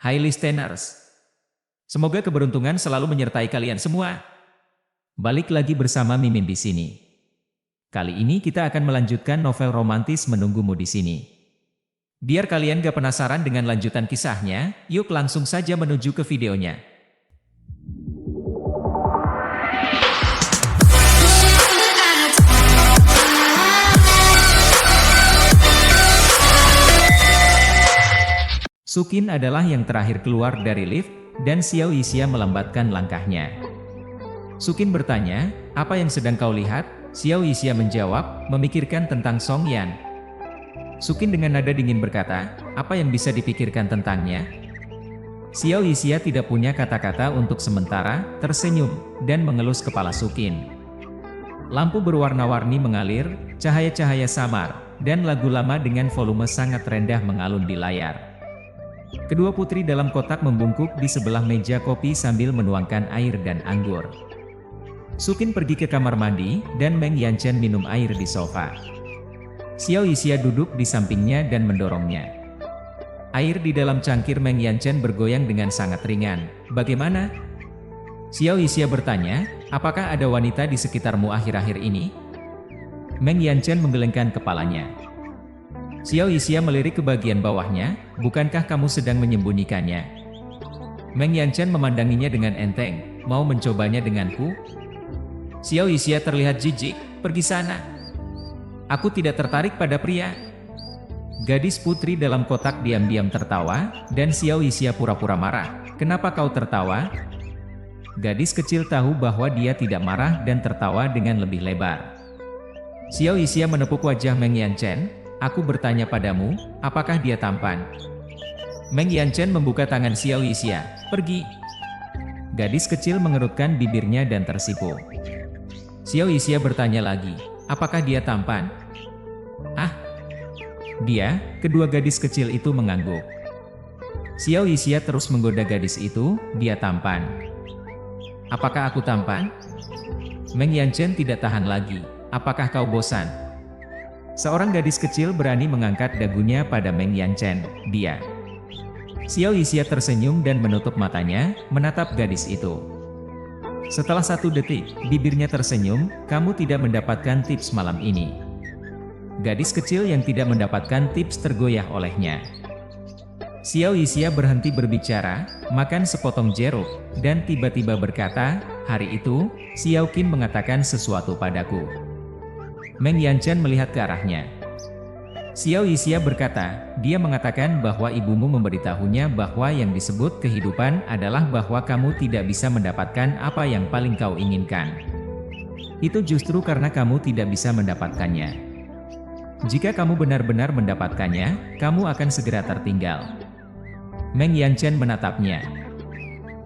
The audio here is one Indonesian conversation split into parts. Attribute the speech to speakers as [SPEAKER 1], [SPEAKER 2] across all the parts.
[SPEAKER 1] Hai listeners, semoga keberuntungan selalu menyertai kalian semua. Balik lagi bersama Mimin di sini. Kali ini kita akan melanjutkan novel romantis Menunggumu di sini. Biar kalian gak penasaran dengan lanjutan kisahnya, yuk langsung saja menuju ke videonya. Sukin adalah yang terakhir keluar dari lift, dan Xiao Yixia melambatkan langkahnya. Sukin bertanya, apa yang sedang kau lihat? Xiao Yixia menjawab, memikirkan tentang Song Yan. Sukin dengan nada dingin berkata, apa yang bisa dipikirkan tentangnya? Xiao Yixia tidak punya kata-kata untuk sementara, tersenyum, dan mengelus kepala Sukin. Lampu berwarna-warni mengalir, cahaya-cahaya samar, dan lagu lama dengan volume sangat rendah mengalun di layar. Kedua putri dalam kotak membungkuk di sebelah meja kopi sambil menuangkan air dan anggur. Sukin pergi ke kamar mandi, dan Meng Yanchen minum air di sofa. Xiao Yixia duduk di sampingnya dan mendorongnya. Air di dalam cangkir Meng Yanchen bergoyang dengan sangat ringan. Bagaimana? Xiao Yixia bertanya, apakah ada wanita di sekitarmu akhir-akhir ini? Meng Yanchen menggelengkan kepalanya. Xiao Yixia melirik ke bagian bawahnya, bukankah kamu sedang menyembunyikannya? Meng Yanchen memandanginya dengan enteng, mau mencobanya denganku? Xiao Yixia terlihat jijik, pergi sana. Aku tidak tertarik pada pria. Gadis putri dalam kotak diam-diam tertawa, dan Xiao Yixia pura-pura marah. Kenapa kau tertawa? Gadis kecil tahu bahwa dia tidak marah dan tertawa dengan lebih lebar. Xiao Yixia menepuk wajah Meng Yanchen. Aku bertanya padamu, apakah dia tampan? Meng Yanchen membuka tangan Xiao Yixia. Pergi. Gadis kecil mengerutkan bibirnya dan tersipu. Xiao Yixia bertanya lagi, apakah dia tampan? Ah, dia. Kedua gadis kecil itu mengangguk. Xiao Yixia terus menggoda gadis itu, dia tampan. Apakah aku tampan? Meng Yanchen tidak tahan lagi. Apakah kau bosan? Seorang gadis kecil berani mengangkat dagunya pada Meng Yanchen, dia. Xiao Yixia tersenyum dan menutup matanya, menatap gadis itu. Setelah 1 detik, bibirnya tersenyum, kamu tidak mendapatkan tips malam ini. Gadis kecil yang tidak mendapatkan tips tergoyah olehnya. Xiao Yixia berhenti berbicara, makan sepotong jeruk, dan tiba-tiba berkata, hari itu, Xiao Qin mengatakan sesuatu padaku. Meng Yanchen melihat ke arahnya. Xiao Yixia berkata, dia mengatakan bahwa ibumu memberitahunya bahwa yang disebut kehidupan adalah bahwa kamu tidak bisa mendapatkan apa yang paling kau inginkan. Itu justru karena kamu tidak bisa mendapatkannya. Jika kamu benar-benar mendapatkannya, kamu akan segera tertinggal. Meng Yanchen menatapnya.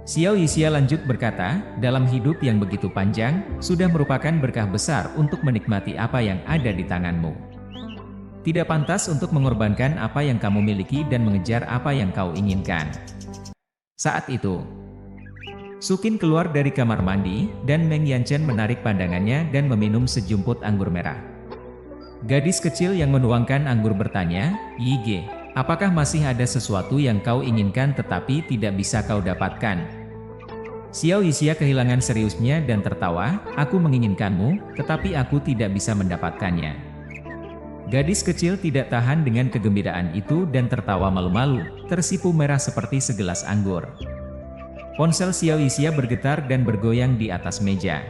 [SPEAKER 1] Xiao Yixia lanjut berkata, dalam hidup yang begitu panjang, sudah merupakan berkah besar untuk menikmati apa yang ada di tanganmu. Tidak pantas untuk mengorbankan apa yang kamu miliki dan mengejar apa yang kau inginkan. Saat itu, Sukin keluar dari kamar mandi, dan Meng Yanchen menarik pandangannya dan meminum sejumput anggur merah. Gadis kecil yang menuangkan anggur bertanya, Yige, apakah masih ada sesuatu yang kau inginkan tetapi tidak bisa kau dapatkan? Xiao Yixia kehilangan seriusnya dan tertawa, aku menginginkanmu, tetapi aku tidak bisa mendapatkannya. Gadis kecil tidak tahan dengan kegembiraan itu dan tertawa malu-malu, tersipu merah seperti segelas anggur. Ponsel Xiao Yixia bergetar dan bergoyang di atas meja.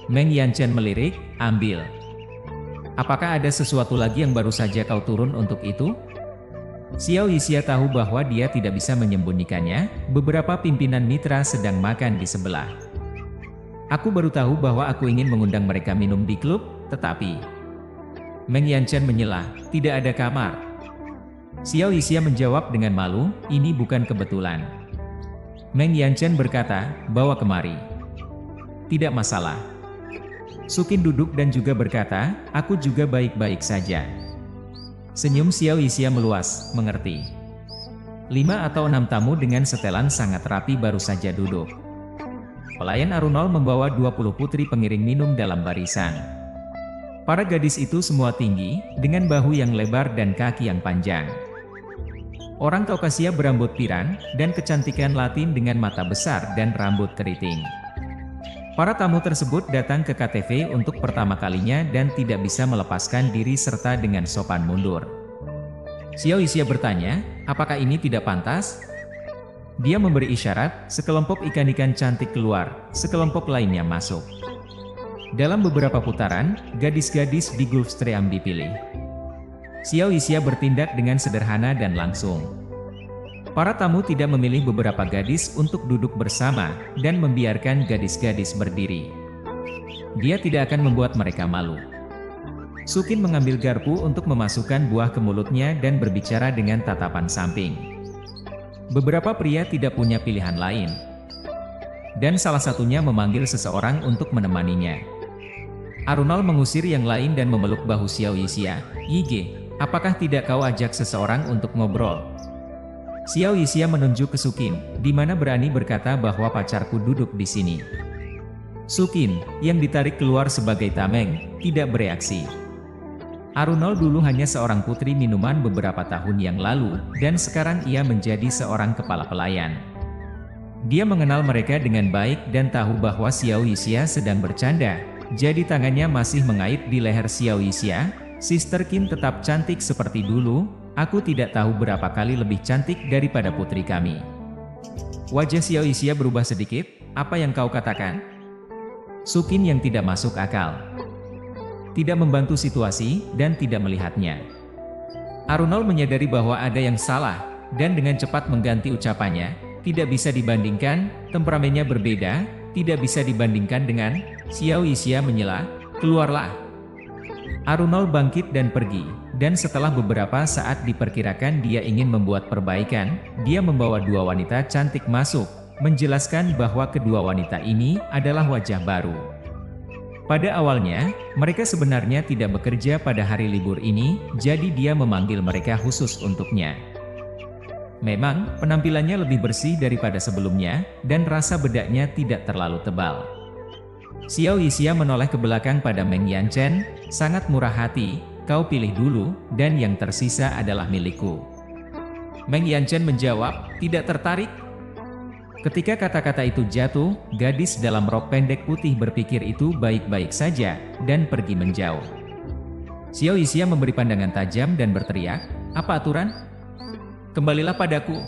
[SPEAKER 1] Meng Yanchen melirik, ambil. Apakah ada sesuatu lagi yang baru saja kau turun untuk itu? Xiao Yixia tahu bahwa dia tidak bisa menyembunyikannya, beberapa pimpinan mitra sedang makan di sebelah. Aku baru tahu bahwa aku ingin mengundang mereka minum di klub, tetapi... Meng Yanchen menyela, tidak ada kamar. Xiao Yixia menjawab dengan malu, ini bukan kebetulan. Meng Yanchen berkata, bawa kemari. Tidak masalah. Sukin duduk dan juga berkata, aku juga baik-baik saja. Senyum Xiao Yixia meluas, mengerti. 5 atau 6 tamu dengan setelan sangat rapi baru saja duduk. Pelayan Arunol membawa 20 putri pengiring minum dalam barisan. Para gadis itu semua tinggi, dengan bahu yang lebar dan kaki yang panjang. Orang Kaukasia berambut pirang, dan kecantikan Latin dengan mata besar dan rambut keriting. Para tamu tersebut datang ke KTV untuk pertama kalinya dan tidak bisa melepaskan diri serta dengan sopan mundur. Xiao Yixia bertanya, apakah ini tidak pantas? Dia memberi isyarat, sekelompok ikan-ikan cantik keluar, sekelompok lainnya masuk. Dalam beberapa putaran, gadis-gadis di Gulfstream dipilih. Xiao Yixia bertindak dengan sederhana dan langsung. Para tamu tidak memilih beberapa gadis untuk duduk bersama, dan membiarkan gadis-gadis berdiri. Dia tidak akan membuat mereka malu. Sukin mengambil garpu untuk memasukkan buah ke mulutnya dan berbicara dengan tatapan samping. Beberapa pria tidak punya pilihan lain. Dan salah satunya memanggil seseorang untuk menemaninya. Arunol mengusir yang lain dan memeluk bahu Xiao Yixia. "Yige, apakah tidak kau ajak seseorang untuk ngobrol?" Xiao Yixia menunjuk ke Sukin, di mana berani berkata bahwa pacarku duduk di sini. Sukin, yang ditarik keluar sebagai tameng, tidak bereaksi. Arunol dulu hanya seorang putri minuman beberapa tahun yang lalu, dan sekarang ia menjadi seorang kepala pelayan. Dia mengenal mereka dengan baik dan tahu bahwa Xiao Yixia sedang bercanda, jadi tangannya masih mengait di leher Xiao Yixia. "Sister Qin tetap cantik seperti dulu, aku tidak tahu berapa kali lebih cantik daripada putri kami." Wajah Xiao Yixia berubah sedikit, "Apa yang kau katakan?" Sukin yang tidak masuk akal. Tidak membantu situasi, dan tidak melihatnya. Arunol menyadari bahwa ada yang salah, dan dengan cepat mengganti ucapannya, "Tidak bisa dibandingkan, temperamennya berbeda, tidak bisa dibandingkan dengan..." Xiao Yixia menyela, "Keluarlah." Arunol bangkit dan pergi, dan setelah beberapa saat diperkirakan dia ingin membuat perbaikan, dia membawa dua wanita cantik masuk, menjelaskan bahwa kedua wanita ini adalah wajah baru. Pada awalnya, mereka sebenarnya tidak bekerja pada hari libur ini, jadi dia memanggil mereka khusus untuknya. Memang, penampilannya lebih bersih daripada sebelumnya, dan rasa bedaknya tidak terlalu tebal. Xiao Yixia menoleh ke belakang pada Meng Yanchen, "Sangat murah hati, kau pilih dulu, dan yang tersisa adalah milikku." Meng Yanchen menjawab, "Tidak tertarik." Ketika kata-kata itu jatuh, gadis dalam rok pendek putih berpikir itu baik-baik saja, dan pergi menjauh. Xiao Yixia memberi pandangan tajam dan berteriak, "Apa aturan? Kembalilah padaku."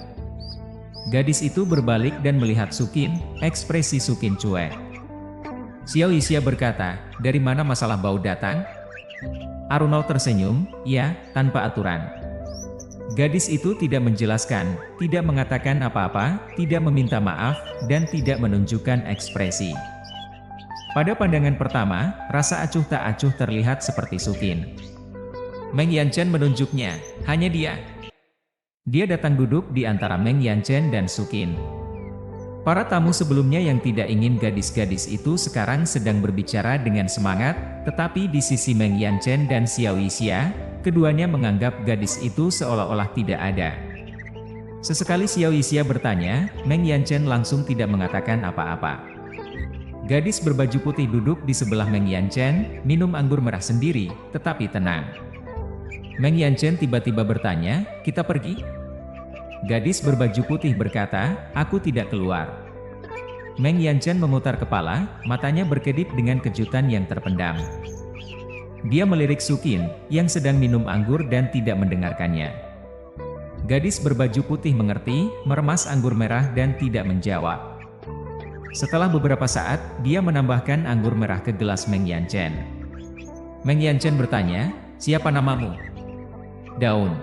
[SPEAKER 1] Gadis itu berbalik dan melihat Sukin, ekspresi Sukin cuek. Xiao Yixia berkata, "Dari mana masalah bau datang?" Arunol tersenyum, "Ya, tanpa aturan." Gadis itu tidak menjelaskan, tidak mengatakan apa-apa, tidak meminta maaf, dan tidak menunjukkan ekspresi. Pada pandangan pertama, rasa acuh tak acuh terlihat seperti Sukin. Meng Yanchen menunjuknya, "Hanya dia." Dia datang duduk di antara Meng Yanchen dan Sukin. Para tamu sebelumnya yang tidak ingin gadis-gadis itu sekarang sedang berbicara dengan semangat, tetapi di sisi Meng Yanchen dan Xiao Yixia, keduanya menganggap gadis itu seolah-olah tidak ada. Sesekali Xiao Yixia bertanya, Meng Yanchen langsung tidak mengatakan apa-apa. Gadis berbaju putih duduk di sebelah Meng Yanchen, minum anggur merah sendiri, tetapi tenang. Meng Yanchen tiba-tiba bertanya, "Kita pergi?" Gadis berbaju putih berkata, "Aku tidak keluar." Meng Yanchen memutar kepala, matanya berkedip dengan kejutan yang terpendam. Dia melirik Sukin, yang sedang minum anggur dan tidak mendengarkannya. Gadis berbaju putih mengerti, meremas anggur merah dan tidak menjawab. Setelah beberapa saat, dia menambahkan anggur merah ke gelas Meng Yanchen. Meng Yanchen bertanya, "Siapa namamu?" "Daun."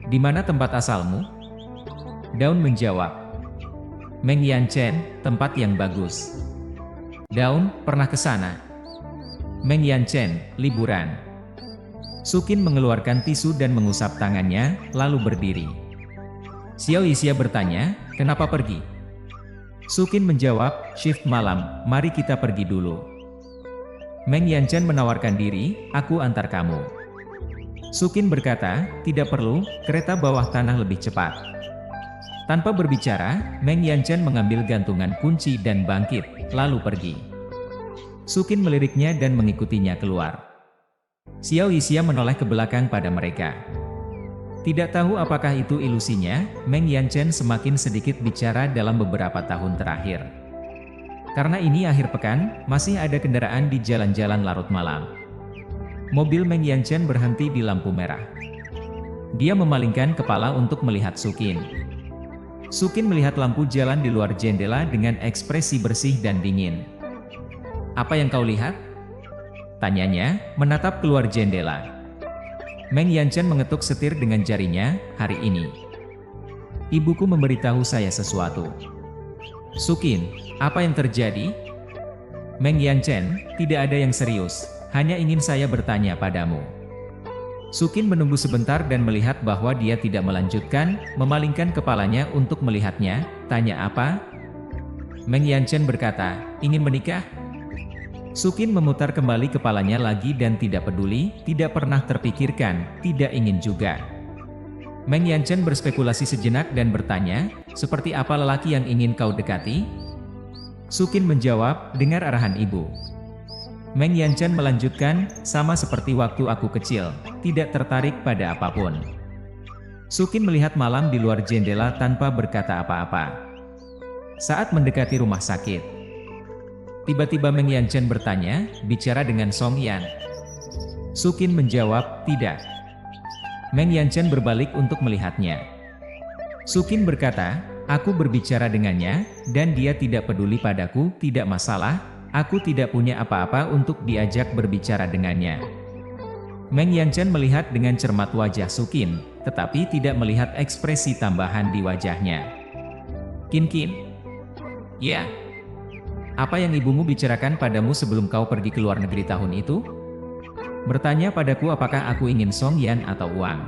[SPEAKER 1] "Di mana tempat asalmu?" Daun menjawab, "Meng Yanchen, tempat yang bagus." Daun, "Pernah ke sana?" Meng Yanchen, "Liburan." Sukin mengeluarkan tisu dan mengusap tangannya, lalu berdiri. Xiao Yixia bertanya, "Kenapa pergi?" Sukin menjawab, "Shift malam, mari kita pergi dulu." Meng Yanchen menawarkan diri, "Aku antar kamu." Sukin berkata, "Tidak perlu, kereta bawah tanah lebih cepat." Tanpa berbicara, Meng Yanchen mengambil gantungan kunci dan bangkit, lalu pergi. Sukin meliriknya dan mengikutinya keluar. Xiao Yixia menoleh ke belakang pada mereka. Tidak tahu apakah itu ilusinya, Meng Yanchen semakin sedikit bicara dalam beberapa tahun terakhir. Karena ini akhir pekan, masih ada kendaraan di jalan-jalan larut malam. Mobil Meng Yanchen berhenti di lampu merah. Dia memalingkan kepala untuk melihat Sukin. Sukin melihat lampu jalan di luar jendela dengan ekspresi bersih dan dingin. "Apa yang kau lihat?" tanyanya, menatap keluar jendela. Meng Yanchen mengetuk setir dengan jarinya. "Hari ini, ibuku memberitahu saya sesuatu." "Sukin, apa yang terjadi?" "Meng Yanchen, tidak ada yang serius, hanya ingin saya bertanya padamu." Sukin menunggu sebentar dan melihat bahwa dia tidak melanjutkan, memalingkan kepalanya untuk melihatnya. "Tanya apa?" Meng Yanchen berkata, "Ingin menikah?" Sukin memutar kembali kepalanya lagi dan tidak peduli, tidak pernah terpikirkan, tidak ingin juga. Meng Yanchen berspekulasi sejenak dan bertanya, "Seperti apa lelaki yang ingin kau dekati?" Sukin menjawab, "Dengar arahan ibu." Meng Yanchen melanjutkan, "Sama seperti waktu aku kecil, tidak tertarik pada apapun." Sukin melihat malam di luar jendela tanpa berkata apa-apa. Saat mendekati rumah sakit, tiba-tiba Meng Yanchen bertanya, "Bicara dengan Song Yan?" Sukin menjawab, "Tidak." Meng Yanchen berbalik untuk melihatnya. Sukin berkata, "Aku berbicara dengannya, dan dia tidak peduli padaku, tidak masalah, aku tidak punya apa-apa untuk diajak berbicara dengannya." Meng Yanchen melihat dengan cermat wajah Sukin, tetapi tidak melihat ekspresi tambahan di wajahnya. "Kin Kin?" "Ya." "Apa yang ibumu bicarakan padamu sebelum kau pergi ke luar negeri tahun itu?" "Bertanya padaku apakah aku ingin Song Yan atau uang."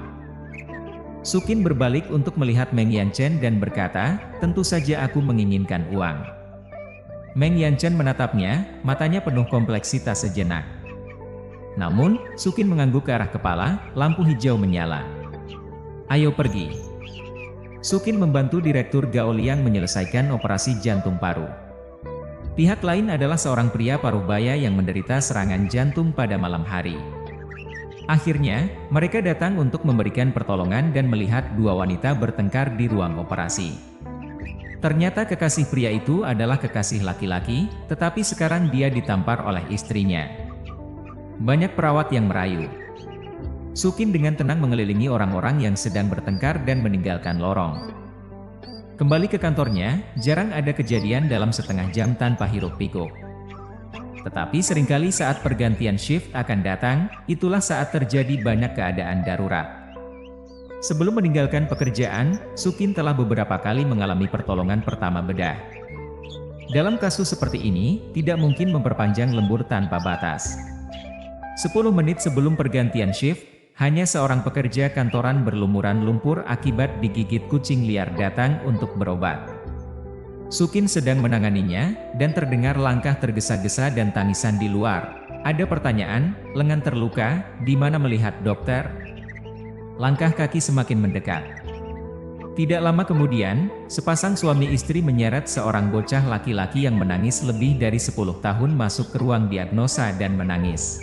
[SPEAKER 1] Sukin berbalik untuk melihat Meng Yanchen dan berkata, "Tentu saja aku menginginkan uang." Meng Yanchen menatapnya, matanya penuh kompleksitas sejenak. Namun, Sukin mengangguk ke arah kepala, lampu hijau menyala. "Ayo pergi." Sukin membantu Direktur Gao Liang menyelesaikan operasi jantung paru. Pihak lain adalah seorang pria paruh baya yang menderita serangan jantung pada malam hari. Akhirnya, mereka datang untuk memberikan pertolongan dan melihat dua wanita bertengkar di ruang operasi. Ternyata kekasih pria itu adalah kekasih laki-laki, tetapi sekarang dia ditampar oleh istrinya. Banyak perawat yang merayu. Sukin dengan tenang mengelilingi orang-orang yang sedang bertengkar dan meninggalkan lorong. Kembali ke kantornya, jarang ada kejadian dalam setengah jam tanpa hiruk-pikuk. Tetapi seringkali saat pergantian shift akan datang, itulah saat terjadi banyak keadaan darurat. Sebelum meninggalkan pekerjaan, Sukin telah beberapa kali mengalami pertolongan pertama bedah. Dalam kasus seperti ini, tidak mungkin memperpanjang lembur tanpa batas. 10 menit sebelum pergantian shift, hanya seorang pekerja kantoran berlumuran lumpur akibat digigit kucing liar datang untuk berobat. Sukin sedang menanganinya, dan terdengar langkah tergesa-gesa dan tangisan di luar. Ada pertanyaan, "Lengan terluka, di mana melihat dokter?" Langkah kaki semakin mendekat. Tidak lama kemudian, sepasang suami istri menyeret seorang bocah laki-laki yang menangis lebih dari 10 tahun masuk ke ruang diagnosa dan menangis.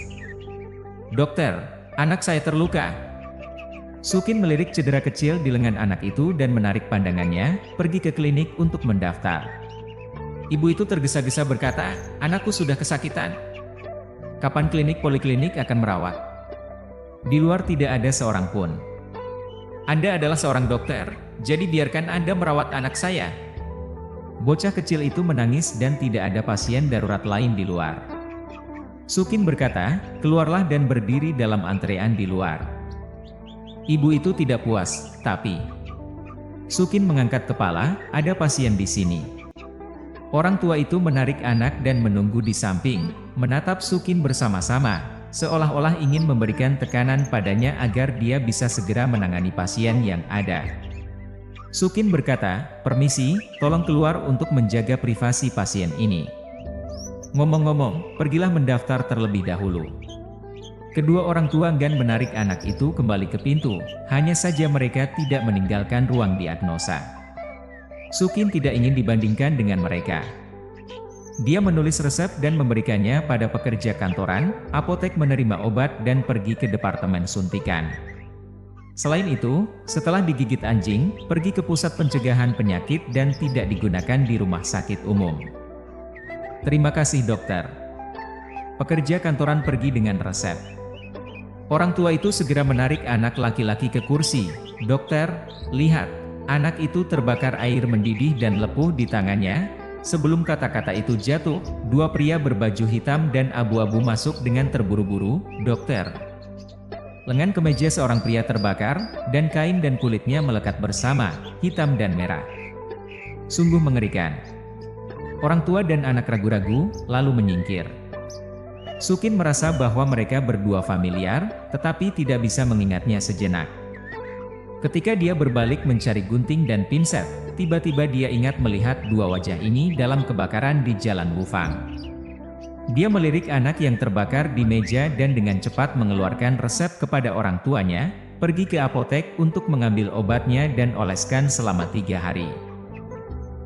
[SPEAKER 1] "Dokter, anak saya terluka." Sukin melirik cedera kecil di lengan anak itu dan menarik pandangannya, pergi ke klinik untuk mendaftar. Ibu itu tergesa-gesa berkata, "Anakku sudah kesakitan. Kapan klinik poliklinik akan merawat?" Di luar tidak ada seorang pun. "Anda adalah seorang dokter, jadi biarkan Anda merawat anak saya." Bocah kecil itu menangis dan tidak ada pasien darurat lain di luar. Sukin berkata, "Keluarlah dan berdiri dalam antrean di luar." Ibu itu tidak puas, tapi Sukin mengangkat kepala, "Ada pasien di sini." Orang tua itu menarik anak dan menunggu di samping, menatap Sukin bersama-sama, seolah-olah ingin memberikan tekanan padanya agar dia bisa segera menangani pasien yang ada. Sukin berkata, "Permisi, tolong keluar untuk menjaga privasi pasien ini." Ngomong-ngomong, pergilah mendaftar terlebih dahulu. Kedua orang tua enggan menarik anak itu kembali ke pintu, hanya saja mereka tidak meninggalkan ruang diagnosa. Sukin tidak ingin dibandingkan dengan mereka. Dia menulis resep dan memberikannya pada pekerja kantoran, apotek menerima obat dan pergi ke departemen suntikan. Selain itu, setelah digigit anjing, pergi ke pusat pencegahan penyakit dan tidak digunakan di rumah sakit umum. Terima kasih dokter. Pekerja kantoran pergi dengan resep. Orang tua itu segera menarik anak laki-laki ke kursi. Dokter, lihat, anak itu terbakar air mendidih dan lepuh di tangannya. Sebelum kata-kata itu jatuh, dua pria berbaju hitam dan abu-abu masuk dengan terburu-buru. Dokter. Lengan kemeja seorang pria terbakar, dan kain dan kulitnya melekat bersama, hitam dan merah. Sungguh mengerikan. Orang tua dan anak ragu-ragu, lalu menyingkir. Sukin merasa bahwa mereka berdua familiar, tetapi tidak bisa mengingatnya sejenak. Ketika dia berbalik mencari gunting dan pinset, tiba-tiba dia ingat melihat dua wajah ini dalam kebakaran di Jalan Wufang. Dia melirik anak yang terbakar di meja dan dengan cepat mengeluarkan resep kepada orang tuanya, pergi ke apotek untuk mengambil obatnya dan oleskan selama 3 hari.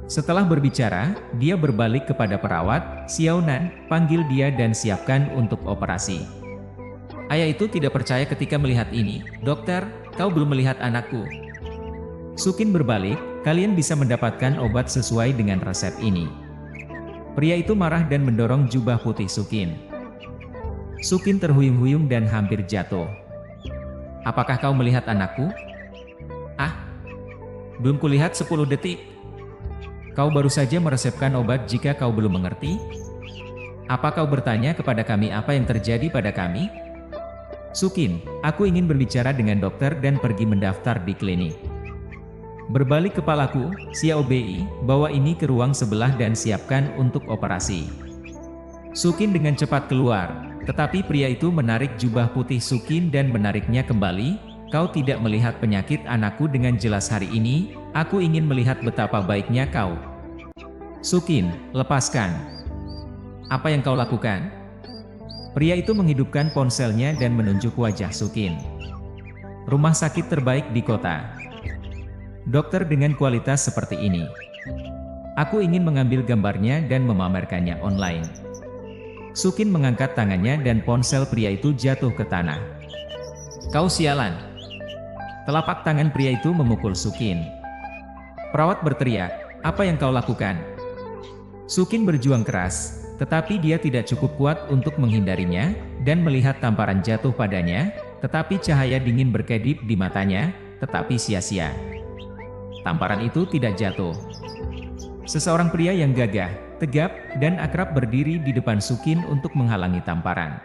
[SPEAKER 1] Setelah berbicara, dia berbalik kepada perawat, Xiaonan, panggil dia dan siapkan untuk operasi. Ayah itu tidak percaya ketika melihat ini. Dokter, kau belum melihat anakku. Sukin berbalik, kalian bisa mendapatkan obat sesuai dengan resep ini. Pria itu marah dan mendorong jubah putih Sukin. Sukin terhuyung-huyung dan hampir jatuh. Apakah kau melihat anakku? Ah, belum kulihat 10 detik. Kau baru saja meresepkan obat jika kau belum mengerti? Apa kau bertanya kepada kami apa yang terjadi pada kami? Sukin, aku ingin berbicara dengan dokter dan pergi mendaftar di klinik. Berbalik kepalaku, Xiao Bei, bawa ini ke ruang sebelah dan siapkan untuk operasi. Sukin dengan cepat keluar, tetapi pria itu menarik jubah putih Sukin dan menariknya kembali. Kau tidak melihat penyakit anakku dengan jelas hari ini, aku ingin melihat betapa baiknya kau. Sukin, lepaskan. Apa yang kau lakukan? Pria itu menghidupkan ponselnya dan menunjuk wajah Sukin. Rumah sakit terbaik di kota. Dokter dengan kualitas seperti ini. Aku ingin mengambil gambarnya dan memamerkannya online. Sukin mengangkat tangannya dan ponsel pria itu jatuh ke tanah. Kau sialan. Telapak tangan pria itu memukul Sukin. Perawat berteriak, apa yang kau lakukan? Sukin berjuang keras, tetapi dia tidak cukup kuat untuk menghindarinya, dan melihat tamparan jatuh padanya, tetapi cahaya dingin berkedip di matanya, tetapi sia-sia. Tamparan itu tidak jatuh. Seseorang pria yang gagah, tegap, dan akrab berdiri di depan Sukin untuk menghalangi tamparan.